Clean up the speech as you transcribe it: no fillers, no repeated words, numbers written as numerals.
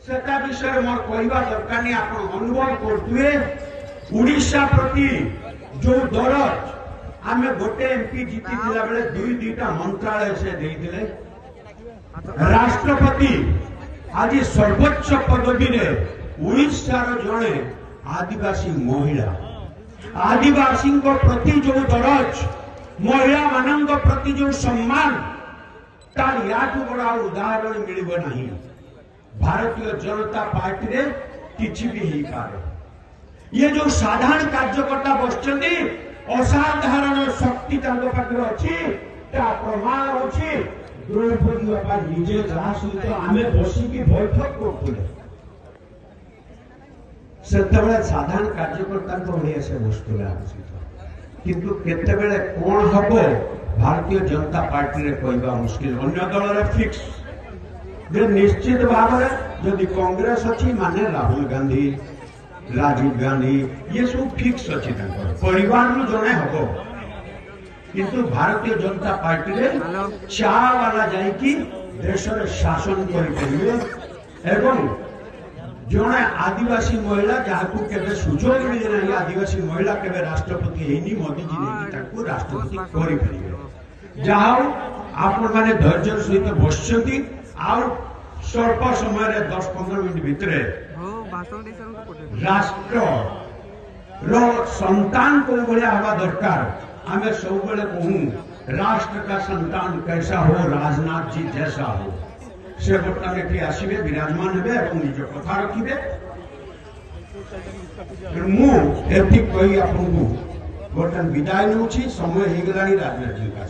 सेटा विषय मोर कहवा दरकार नहीं। आप अनुभव करते उड़ीसा प्रति जो दरद आम गोटे एमपी जीति बेले दुई दुईटा मंत्रालय से देते राष्ट्रपति आज सर्वोच्च पदवी उड़ीसार जड़े आदिवासी महिला आदिवासी प्रति जो दरज महिला मान प्रति जो सम्मान तार या बड़ा उदाहरण मिल नहीं। भारतीय जनता पार्टी रे किसी भी ही पारे ये जो साधारण कार्यकर्ता बसचंदी असाधारण शक्ति पाखे अच्छी प्रमाण अच्छी द्रौपदी बाबा निजे जहाँ सहित आम बसिकी बैठक करुले से साधारण कार्यकर्ता भाई से बसुला किंतु केतेबेले कौन हम भारतीय जनता पार्टी रे कहवा मुश्किल अन्य दल फिक्स निश्चित भाव जदि कांग्रेस अच्छी माने राहुल गांधी राजीव गांधी ये सब फिक्स अच्छी परिवार जड़े हम किंतु भारतीय जनता पार्टी रे चा वाला जाइकी देश रे शासन करें जड़े आदिवासी महिला जहाँ केवे सुजोग मिले ना आदिवासी महिला केवे राष्ट्रपति होनी मोदीजी नहीं राष्ट्रपति करें जहाँ आपण मैंने धैर्य सहित बसती स्वल्प समय 10-15 मिनट भितर राष्ट्र संतान को भाया हवा दरकार। आम सब कहूँ राष्ट्र का संतान कैसा हो राजनाथ जी जैसा हो से बर्तमान ये आसवे विराजमान हे निज कथा रखिए। मुझे बर्तमान विदाय नौ समय हो गला राजनाथ जी का।